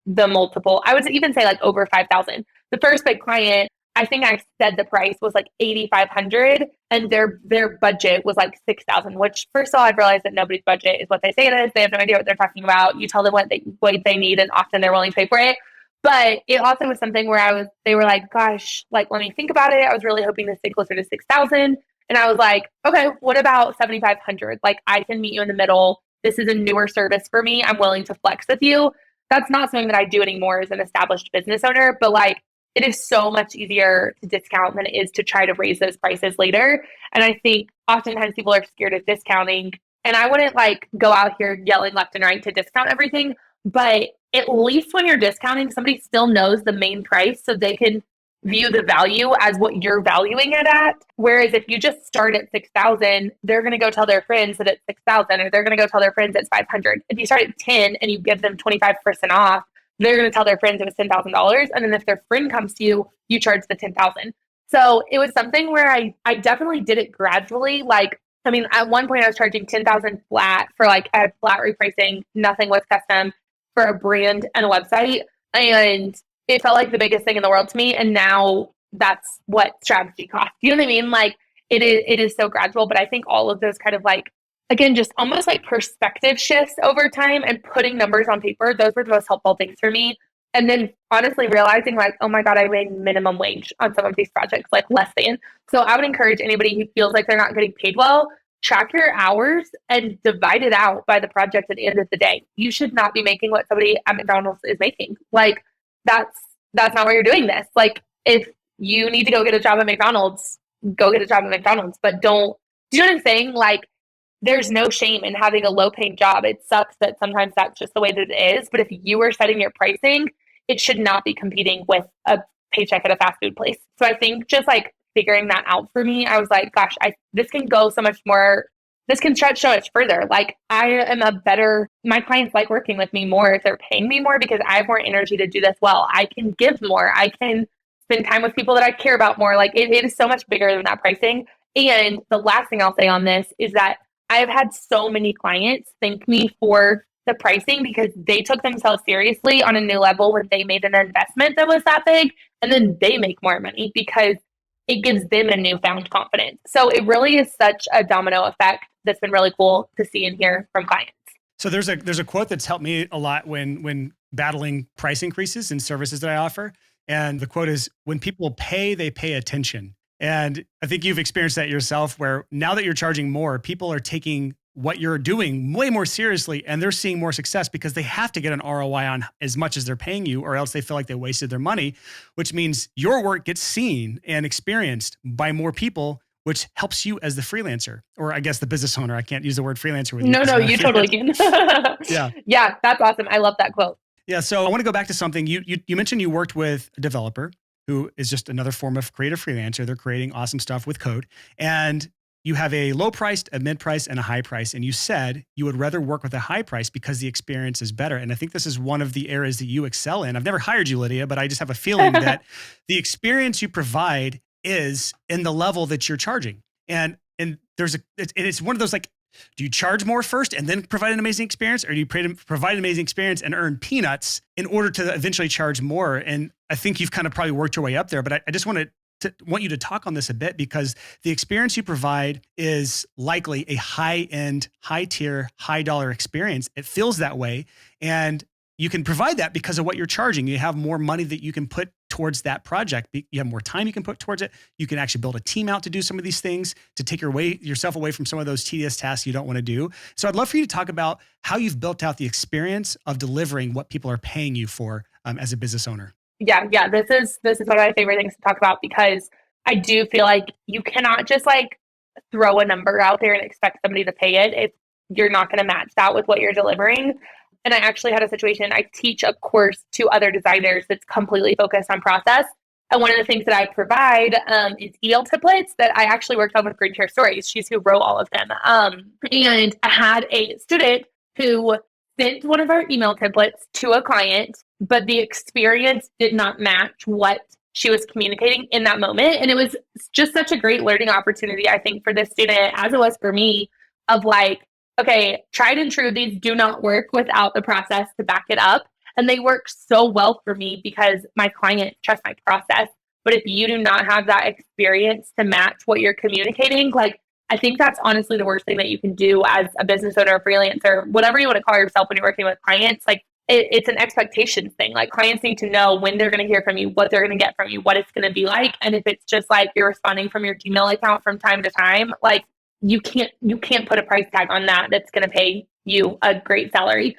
the multiple, I would even say like over 5,000. The first big client, I think I said the price was like 8,500 and their budget was like 6,000, which first of all, I've realized that nobody's budget is what they say it is. They have no idea what they're talking about. You tell them what they need, and often they're willing to pay for it. But it also was something where they were like, gosh, like, let me think about it. I was really hoping to stay closer to 6,000. And I was like, okay, what about 7,500? Like I can meet you in the middle. This is a newer service for me. I'm willing to flex with you. That's not something that I do anymore as an established business owner, but like, it is so much easier to discount than it is to try to raise those prices later. And I think oftentimes people are scared of discounting. And I wouldn't like go out here yelling left and right to discount everything. But at least when you're discounting, somebody still knows the main price so they can view the value as what you're valuing it at. Whereas if you just start at 6,000, they're going to go tell their friends that it's 6,000, or they're going to go tell their friends it's 500. If you start at 10 and you give them 25% off, they're going to tell their friends it was $10,000. And then if their friend comes to you, you charge the 10,000. So it was something where I definitely did it gradually. Like, I mean, at one point I was charging 10,000 flat for like a flat repricing. Nothing was custom for a brand and a website. And it felt like the biggest thing in the world to me. And now that's what strategy costs. You know what I mean? Like it is so gradual, but I think all of those kind of like, again, just almost like perspective shifts over time and putting numbers on paper, those were the most helpful things for me. And then honestly realizing like, oh my God, I made minimum wage on some of these projects, like less than. So I would encourage anybody who feels like they're not getting paid well, track your hours and divide it out by the project at the end of the day. You should not be making what somebody at McDonald's is making. Like that's not where you're doing this. Like if you need to go get a job at McDonald's, go get a job at McDonald's, but don't, do you know what I'm saying? Like there's no shame in having a low paying job. It sucks that sometimes that's just the way that it is. But if you are setting your pricing, it should not be competing with a paycheck at a fast food place. So I think just like figuring that out for me, I was like, gosh, this can go so much more. This can stretch so much further. Like my clients like working with me more if they're paying me more because I have more energy to do this well. I can give more. I can spend time with people that I care about more. Like it is so much bigger than that pricing. And the last thing I'll say on this is that I've had so many clients thank me for the pricing because they took themselves seriously on a new level when they made an investment that was that big, and then they make more money because it gives them a newfound confidence. So it really is such a domino effect that's been really cool to see and hear from clients.
So there's a quote that's helped me a lot when battling price increases in services that I offer. And the quote is, when people pay, they pay attention. And I think you've experienced that yourself, where now that you're charging more, people are taking what you're doing way more seriously, and they're seeing more success because they have to get an ROI on as much as they're paying you, or else they feel like they wasted their money, which means your work gets seen and experienced by more people, which helps you as the freelancer, or I guess the business owner. I can't use the word freelancer with you.
No, you totally can.
Yeah.
Yeah, that's awesome. I love that quote.
Yeah. So I want to go back to something you mentioned. You worked with a developer who is just another form of creative freelancer. They're creating awesome stuff with code. And you have a low priced, a mid price, and a high price. And you said you would rather work with a high price because the experience is better. And I think this is one of the areas that you excel in. I've never hired you, Lydia, but I just have a feeling that the experience you provide is in the level that you're charging. And it's one of those, like, do you charge more first and then provide an amazing experience, or do you provide an amazing experience and earn peanuts in order to eventually charge more? And I think you've kind of probably worked your way up there, but I just want you to talk on this a bit, because the experience you provide is likely a high-end, high-tier, high-dollar experience. It feels that way. And you can provide that because of what you're charging. You have more money that you can put towards that project. You have more time you can put towards it. You can actually build a team out to do some of these things, to take yourself away from some of those tedious tasks you don't want to do. So I'd love for you to talk about how you've built out the experience of delivering what people are paying you for as a business owner.
Yeah. This is one of my favorite things to talk about, because I do feel like you cannot just like throw a number out there and expect somebody to pay it if you're not going to match that with what you're delivering. And I actually had a situation. I teach a course to other designers that's completely focused on process. And one of the things that I provide is email templates that I actually worked on with Green Chair Stories. She's who wrote all of them. And I had a student who sent one of our email templates to a client, but the experience did not match what she was communicating in that moment. And it was just such a great learning opportunity, I think, for this student, as it was for me, of like, okay, tried and true, these do not work without the process to back it up. And they work so well for me because my client trusts my process. But if you do not have that experience to match what you're communicating, like, I think that's honestly the worst thing that you can do as a business owner or freelancer, whatever you want to call yourself when you're working with clients. Like, it's an expectations thing. Like, clients need to know when they're going to hear from you, what they're going to get from you, what it's going to be like. And if it's just like you're responding from your Gmail account from time to time, like, you can't put a price tag on that that's going to pay you a great salary.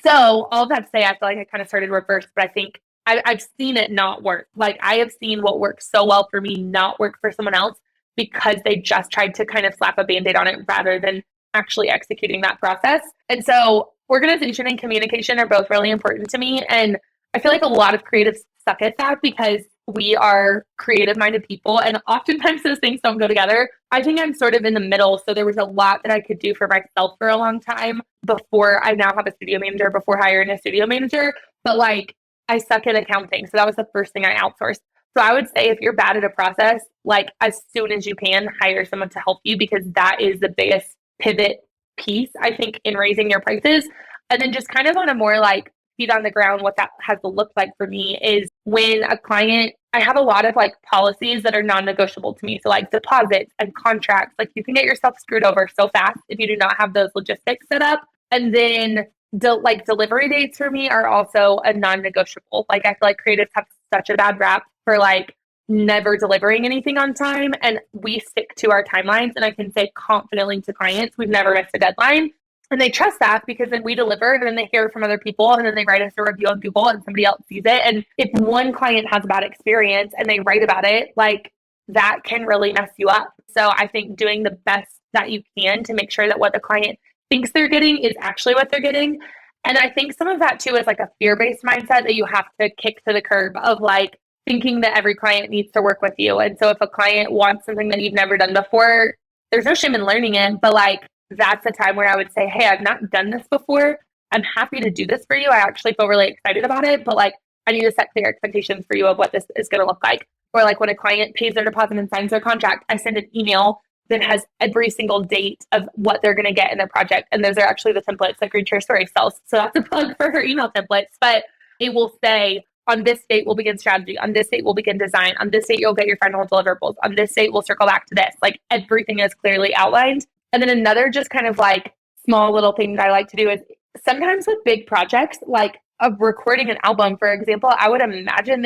So all of that to say, I feel like I kind of started reverse, but I think I've seen it not work. Like, I have seen what works so well for me not work for someone else because they just tried to kind of slap a Band-Aid on it rather than actually executing that process. And so organization and communication are both really important to me. And I feel like a lot of creatives suck at that because we are creative-minded people, and oftentimes those things don't go together. I think I'm sort of in the middle. So there was a lot that I could do for myself for a long time before I now have a studio manager, before hiring a studio manager. But like, I suck at accounting. So that was the first thing I outsourced. So I would say if you're bad at a process, like, as soon as you can, hire someone to help you, because that is the biggest pivot piece, I think, in raising your prices. And then just kind of on a more like feet on the ground, what that has looked like for me is when a client, I have a lot of like policies that are non-negotiable to me. So like deposits and contracts, like you can get yourself screwed over so fast if you do not have those logistics set up. And then like delivery dates for me are also a non-negotiable. Like I feel like creatives have such a bad rap for like never delivering anything on time. And we stick to our timelines. And I can say confidently to clients, we've never missed a deadline. And they trust that because then we deliver and then they hear from other people and then they write us a review on Google and somebody else sees it. And if one client has a bad experience and they write about it, like that can really mess you up. So I think doing the best that you can to make sure that what the client thinks they're getting is actually what they're getting. And I think some of that too is like a fear-based mindset that you have to kick to the curb of like thinking that every client needs to work with you. And so if a client wants something that you've never done before, there's no shame in learning it, but like that's a time where I would say, hey, I've not done this before. I'm happy to do this for you. I actually feel really excited about it, but like I need to set clear expectations for you of what this is going to look like. Or like when a client pays their deposit and signs their contract, I send an email that has every single date of what they're going to get in their project. And those are actually the templates that Green Chair Story sells. So that's a plug for her email templates. But it will say, on this date, we'll begin strategy. On this date, we'll begin design. On this date, you'll get your final deliverables. On this date, we'll circle back to this. Like everything is clearly outlined. And then another just kind of like small little thing that I like to do is sometimes with big projects, like of recording an album, for example, I would imagine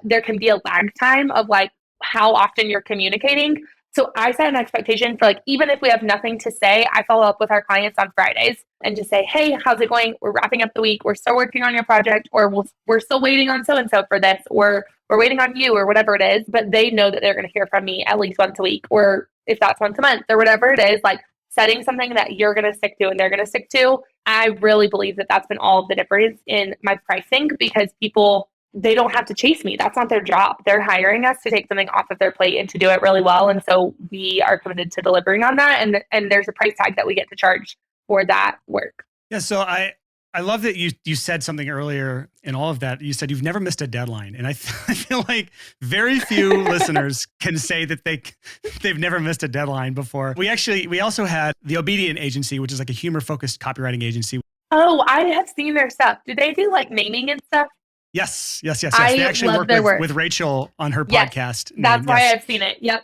there can be a lag time of like how often you're communicating. So I set an expectation for like, even if we have nothing to say, I follow up with our clients on Fridays and just say, hey, how's it going? We're wrapping up the week. We're still working on your project, or we're still waiting on so-and-so for this, or we're waiting on you, or whatever it is. But they know that they're going to hear from me at least once a week, or if that's once a month or whatever it is, like setting something that you're going to stick to and they're going to stick to. I really believe that that's been all of the difference in my pricing because people, they don't have to chase me. That's not their job. They're hiring us to take something off of their plate and to do it really well. And so we are committed to delivering on that. And there's a price tag that we get to charge for that work.
Yeah. So I love that you said something earlier in all of that. You said you've never missed a deadline. And I feel like very few listeners can say that they've never missed a deadline before. We also had the Obedient Agency, which is like a humor focused copywriting agency.
Oh, I have seen their stuff. Do they do like naming and stuff?
Yes.
I
They actually work with Rachel on her podcast.
That's why I've seen it. Yep.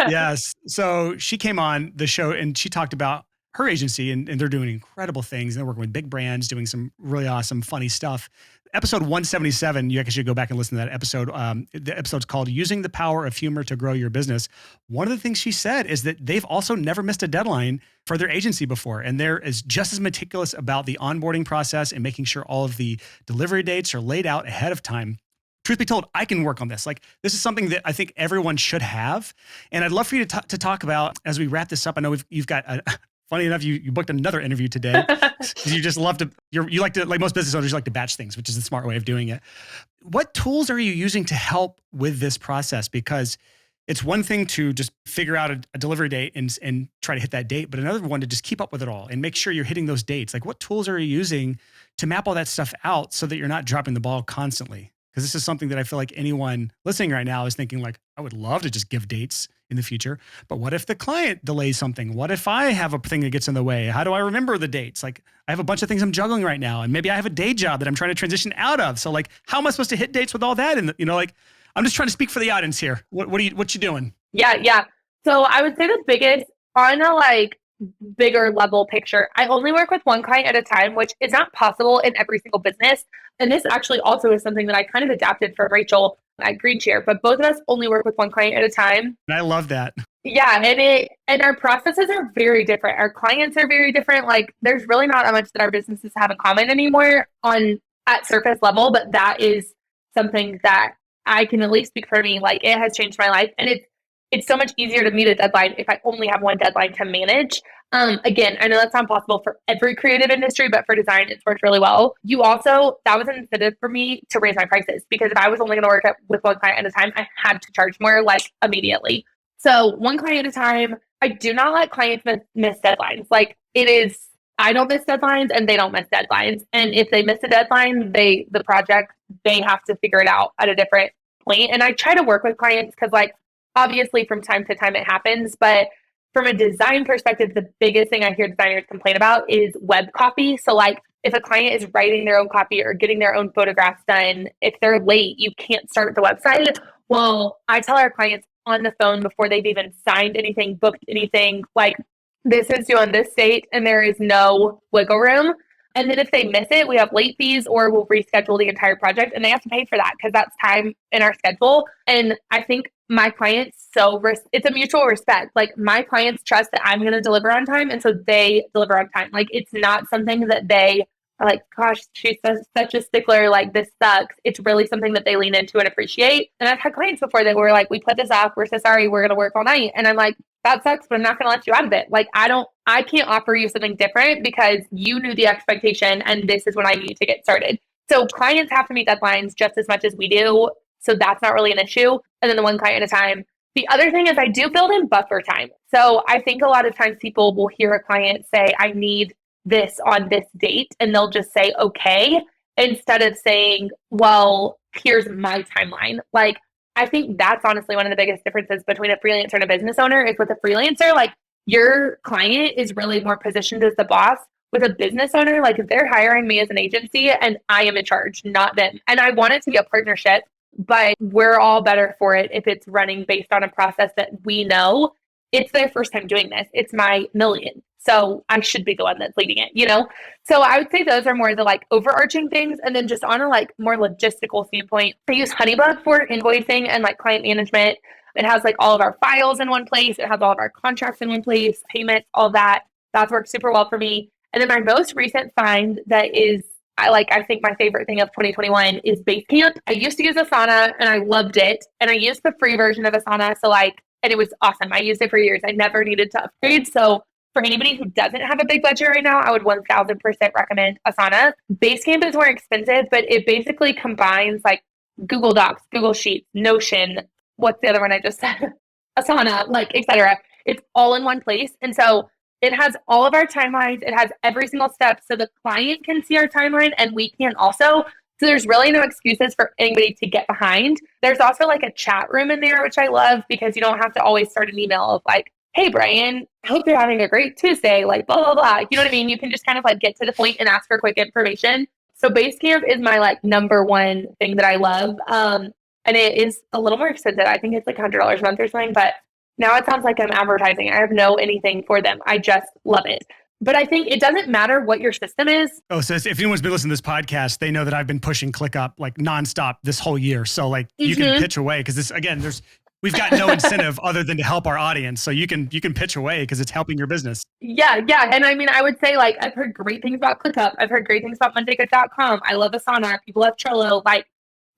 Yes. So she came on the show and she talked about her agency and they're doing incredible things. They're working with big brands, doing some really awesome, funny stuff. Episode 177, you actually should go back and listen to that episode. The episode's called Using the Power of Humor to Grow Your Business. One of the things she said is that they've also never missed a deadline for their agency before. And they're just as meticulous about the onboarding process and making sure all of the delivery dates are laid out ahead of time. Truth be told, I can work on this. Like this is something that I think everyone should have. And I'd love for you to talk about as we wrap this up. I know you've got funny enough, you booked another interview today. You just love to, you like to, like most business owners, you like to batch things, which is the smart way of doing it. What tools are you using to help with this process? Because it's one thing to just figure out a delivery date and try to hit that date, but another one to just keep up with it all and make sure you're hitting those dates. Like what tools are you using to map all that stuff out so that you're not dropping the ball constantly? Because this is something that I feel like anyone listening right now is thinking like, I would love to just give dates in the future, but what if the client delays something? What if I have a thing that gets in the way? How do I remember the dates? Like I have a bunch of things I'm juggling right now, and maybe I have a day job that I'm trying to transition out of. So like, how am I supposed to hit dates with all that? And like, I'm just trying to speak for the audience here. What you doing?
Yeah. So I would say the biggest on a like bigger level picture, I only work with one client at a time, which is not possible in every single business. And this actually also is something that I kind of adapted from Rachel at Green Chair, but both of us only work with one client at a time.
And I love that.
Yeah. And our processes are very different. Our clients are very different. Like there's really not that much that our businesses have in common anymore at surface level, but that is something that I can at least speak for me. Like it has changed my life, and it's so much easier to meet a deadline if I only have one deadline to manage. Again, I know that's not possible for every creative industry, but for design, it's worked really well. That was an incentive for me to raise my prices, because if I was only going to work with one client at a time, I had to charge more like immediately. So one client at a time. I do not let clients miss deadlines. Like I don't miss deadlines and they don't miss deadlines. And if they miss a deadline, they have to figure it out at a different point. And I try to work with clients because like, obviously from time to time it happens, but from a design perspective, the biggest thing I hear designers complain about is web copy. So like if a client is writing their own copy or getting their on photographs done, if they're late, you can't start the website. Well, I tell our clients on the phone before they've even signed anything, booked anything, like, this is due on this date and there is no wiggle room. And then if they miss it, we have late fees or we'll reschedule the entire project and they have to pay for that because that's time in our schedule. And I think my clients, it's a mutual respect. Like, my clients trust that I'm going to deliver on time. And so they deliver on time. Like, it's not something that they are like, gosh, she's such a stickler. Like, this sucks. It's really something that they lean into and appreciate. And I've had clients before that were like, we put this off. We're so sorry. We're going to work all night. And I'm like, that sucks, but I'm not going to let you out of it. Like, I can't offer you something different because you knew the expectation and this is when I need to get started. So clients have to meet deadlines just as much as we do. So that's not really an issue. And then the one client at a time. The other thing is I do build in buffer time. So I think a lot of times people will hear a client say, I need this on this date, and they'll just say, okay, instead of saying, well, here's my timeline. Like, I think that's honestly one of the biggest differences between a freelancer and a business owner is with a freelancer, like, your client is really more positioned as the boss. With a business owner, like, if they're hiring me as an agency and I am in charge, not them. And I want it to be a partnership, but we're all better for it if it's running based on a process that we know it's their first time doing this. It's my million. So I should be the one that's leading it, you know? So I would say those are more the like overarching things. And then just on a like more logistical standpoint, I use Honeybook for invoicing and like client management. It has like all of our files in one place. It has all of our contracts in one place, payments, all that. That's worked super well for me. And then my most recent find that is, I think my favorite thing of 2021 is Basecamp. I used to use Asana and I loved it. And I used the free version of Asana. And it was awesome. I used it for years. I never needed to upgrade. So for anybody who doesn't have a big budget right now, I would 1000% recommend Asana. Basecamp is more expensive, but it basically combines like Google Docs, Google Sheets, Notion. What's the other one I just said? Asana, like, etc. It's all in one place. And so it has all of our timelines. It has every single step. So the client can see our timeline and we can also. So there's really no excuses for anybody to get behind. There's also like a chat room in there, which I love because you don't have to always start an email of like, hey, Brian, I hope you're having a great Tuesday, like blah, blah, blah. You know what I mean? You can just kind of like get to the point and ask for quick information. So Basecamp is my like number one thing that I love. And it is a little more expensive. I think it's like $100 a month or something, but now it sounds like I'm advertising. I have no anything for them. I just love it. But I think it doesn't matter what your system is.
Oh, so if anyone's been listening to this podcast, they know that I've been pushing ClickUp like nonstop this whole year. So like you can pitch away because this, again, we've got no incentive other than to help our audience. So you can pitch away because it's helping your business.
Yeah. And I mean, I would say like, I've heard great things about ClickUp. I've heard great things about mondaygood.com. I love Asana. People have Trello. Like,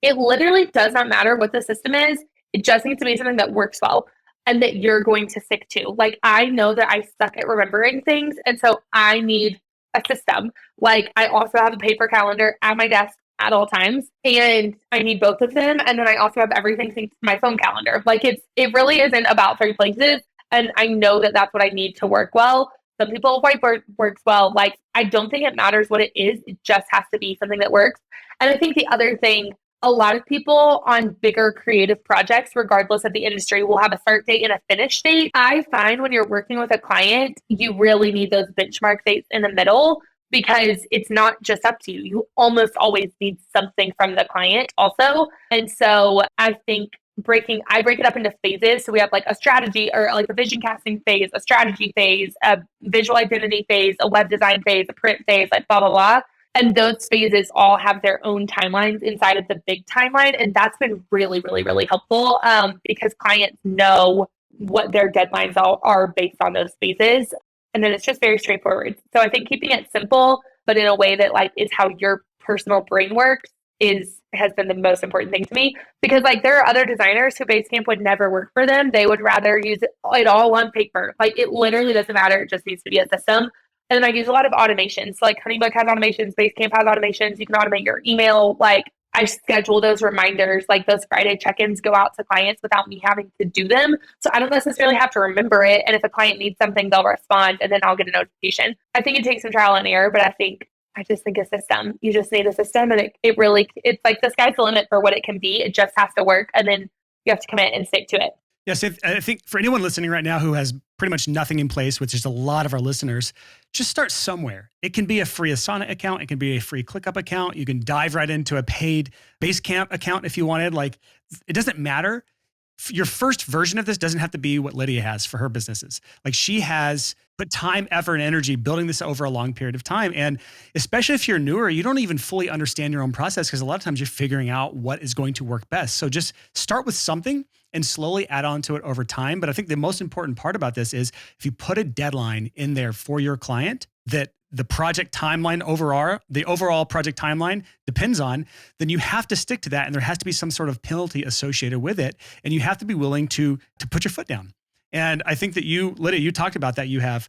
it literally does not matter what the system is. It just needs to be something that works well and that you're going to stick to. Like, I know that I suck at remembering things. And so I need a system. Like, I also have a paper calendar at my desk at all times. And I need both of them. And then I also have everything synced to my phone calendar. Like, it really isn't about three places. And I know that that's what I need to work well. Some people, whiteboard works well. Like, I don't think it matters what it is. It just has to be something that works. And I think the other thing, a lot of people on bigger creative projects, regardless of the industry, will have a start date and a finish date. I find when you're working with a client, you really need those benchmark dates in the middle because it's not just up to you. You almost always need something from the client also. And so I think I break it up into phases. So we have like a strategy or like a vision casting phase, a strategy phase, a visual identity phase, a web design phase, a print phase, like blah, blah, blah. And those phases all have their own timelines inside of the big timeline. And that's been really, really, really helpful because clients know what their deadlines are based on those phases. And then it's just very straightforward. So I think keeping it simple, but in a way that like is how your personal brain works has been the most important thing to me. Because like there are other designers who Basecamp would never work for them. They would rather use it all on paper. Like it literally doesn't matter. It just needs to be a system. And then I use a lot of automations. So like Honeybook has automations, Basecamp has automations. You can automate your email. Like I schedule those reminders, like those Friday check-ins go out to clients without me having to do them. So I don't necessarily have to remember it. And if a client needs something, they'll respond and then I'll get a notification. I think it takes some trial and error, but I just think a system. You just need a system and it's like the sky's the limit for what it can be. It just has to work. And then you have to commit and stick to it.
Yes, I think for anyone listening right now who has pretty much nothing in place, which is a lot of our listeners, just start somewhere. It can be a free Asana account. It can be a free ClickUp account. You can dive right into a paid Basecamp account if you wanted. Like, it doesn't matter. Your first version of this doesn't have to be what Lydia has for her businesses. Like, she has put time, effort, and energy building this over a long period of time. And especially if you're newer, you don't even fully understand your own process, because a lot of times you're figuring out what is going to work best. So just start with something and slowly add on to it over time. But I think the most important part about this is if you put a deadline in there for your client that the project timeline the overall project timeline depends on, then you have to stick to that. And there has to be some sort of penalty associated with it. And you have to be willing to put your foot down. And I think that Lydia, you talked about that. You have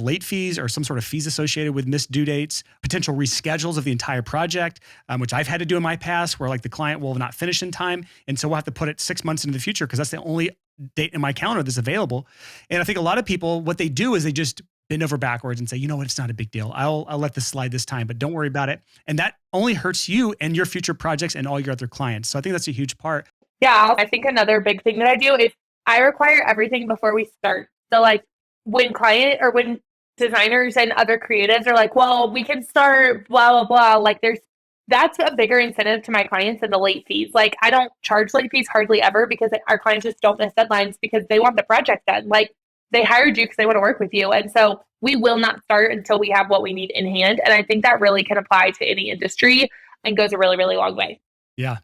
late fees or some sort of fees associated with missed due dates, potential reschedules of the entire project, which I've had to do in my past, where like the client will not finish in time. And so we'll have to put it 6 months into the future because that's the only date in my calendar that's available. And I think a lot of people, what they do is they just bend over backwards and say, you know what, it's not a big deal. I'll let this slide this time, but don't worry about it. And that only hurts you and your future projects and all your other clients. So I think that's a huge part.
Yeah, I think another big thing that I do is I require everything before we start. So like when designers and other creatives are like, well, we can start blah, blah, blah. Like that's a bigger incentive to my clients than the late fees. Like I don't charge late fees hardly ever because our clients just don't miss deadlines because they want the project done. Like they hired you because they want to work with you. And so we will not start until we have what we need in hand. And I think that really can apply to any industry and goes a really, really long way.
Yeah.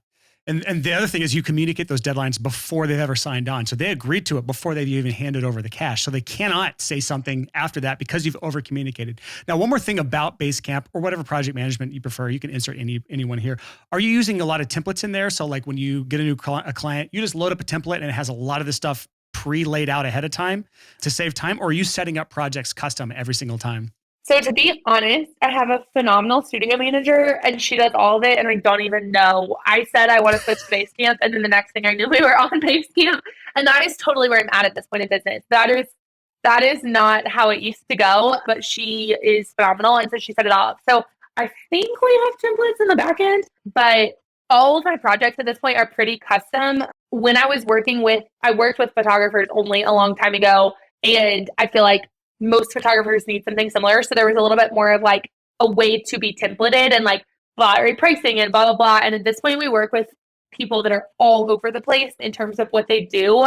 And the other thing is you communicate those deadlines before they've ever signed on. So they agreed to it before they've even handed over the cash. So they cannot say something after that because you've over communicated. Now, one more thing about Basecamp or whatever project management you prefer, you can insert anyone here. Are you using a lot of templates in there? So like when you get a client, you just load up a template and it has a lot of this stuff pre-laid out ahead of time to save time? Or are you setting up projects custom every single time?
So to be honest, I have a phenomenal studio manager and she does all of it and I don't even know. I said I want to switch to Basecamp and then the next thing I knew we were on Basecamp. And that is totally where I'm at this point in business. That is not how it used to go, but she is phenomenal. And so she set it all up. So I think we have templates in the back end, but all of my projects at this point are pretty custom. When I worked with photographers only a long time ago. And I feel like most photographers need something similar. So there was a little bit more of like a way to be templated and like flat pricing and blah, blah, blah. And at this point we work with people that are all over the place in terms of what they do.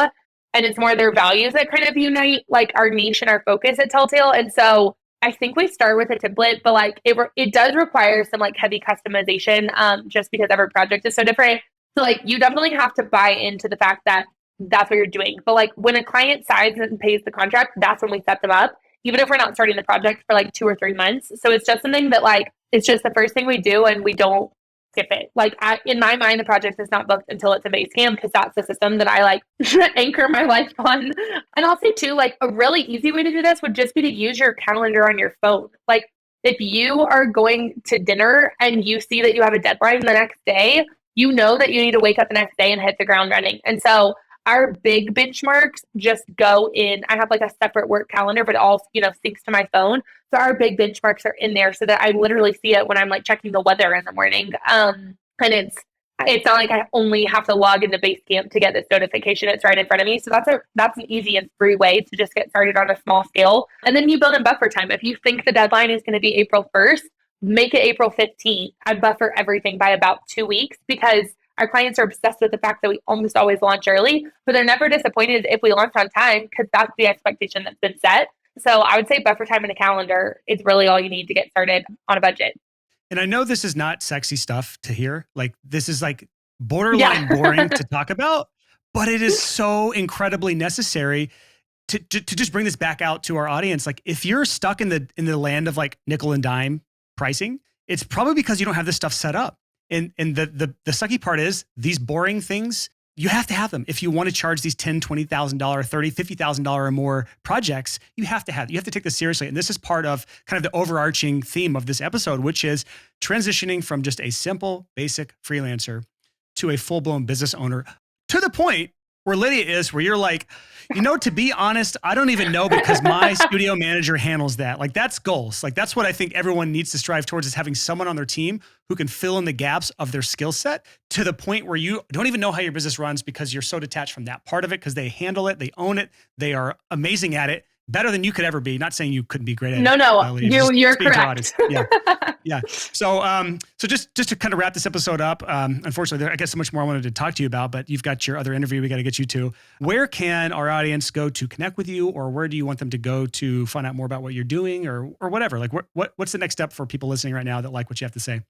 And it's more their values that kind of unite like our niche and our focus at Telltale. And so I think we start with a template, but like it does require some like heavy customization just because every project is so different. So like you definitely have to buy into the fact that that's what you're doing. But like when a client signs and pays the contract, that's when we set them up, even if we're not starting the project for like 2 or 3 months. So it's just something that like, it's just the first thing we do and we don't skip it. Like in my mind, the project is not booked until it's a Basecamp because that's the system that I like anchor my life on. And I'll say too, like a really easy way to do this would just be to use your calendar on your phone. Like if you are going to dinner and you see that you have a deadline the next day, you know that you need to wake up the next day and hit the ground running. And so our big benchmarks just go in. I have like a separate work calendar, but it all, syncs to my phone. So our big benchmarks are in there so that I literally see it when I'm like checking the weather in the morning. And it's not like I only have to log into Basecamp to get this notification. It's right in front of me. So that's an easy and free way to just get started on a small scale. And then you build in buffer time. If you think the deadline is going to be April 1st, make it April 15th. I buffer everything by about 2 weeks because our clients are obsessed with the fact that we almost always launch early, but they're never disappointed if we launch on time because that's the expectation that's been set. So I would say buffer time in a calendar is really all you need to get started on a budget.
And I know this is not sexy stuff to hear. Like this is like borderline boring to talk about, but it is so incredibly necessary to just bring this back out to our audience. Like if you're stuck in the land of like nickel and dime pricing, it's probably because you don't have this stuff set up. And the sucky part is these boring things, you have to have them. If you want to charge these $10,000, $20,000, $30,000, $50,000 or more projects, you have to take this seriously. And this is part of kind of the overarching theme of this episode, which is transitioning from just a simple, basic freelancer to a full-blown business owner to the point where Lydia is, where you're like, to be honest, I don't even know because my studio manager handles that. Like that's goals. Like that's what I think everyone needs to strive towards, is having someone on their team who can fill in the gaps of their skill set to the point where you don't even know how your business runs because you're so detached from that part of it, because they handle it, they own it, they are amazing at it. Better than you could ever be. Not saying you couldn't be great at it.
No, you're correct.
Yeah. So just to kind of wrap this episode up, unfortunately, I guess so much more I wanted to talk to you about, but you've got your other interview we got to get you to. Where can our audience go to connect with you, or where do you want them to go to find out more about what you're doing, or whatever? Like what's the next step for people listening right now that like what you have to say?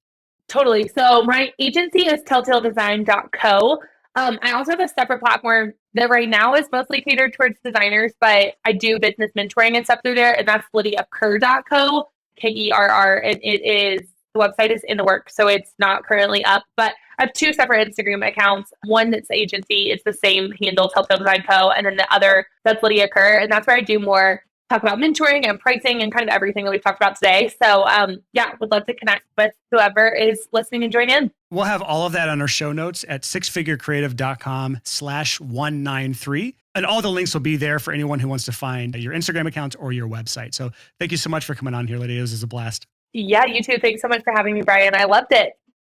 Totally. So my agency is Telltale Design Co. I also have a separate platform that right now is mostly catered towards designers, but I do business mentoring and stuff through there. And that's Lydia Kerr Co, Kerr. And the website is in the works. So it's not currently up, but I have two separate Instagram accounts. One that's the agency, it's the same handle, Telltale Design Co. And then the other, that's Lydia Kerr. And that's where I do more talk about mentoring and pricing and kind of everything that we've talked about today. So would love to connect with whoever is listening and join in.
We'll have all of that on our show notes at sixfigurecreative.com/193. And all the links will be there for anyone who wants to find your Instagram account or your website. So thank you so much for coming on here, Lydia. It was a blast.
Yeah, you too. Thanks so much for having me, Brian. I loved it.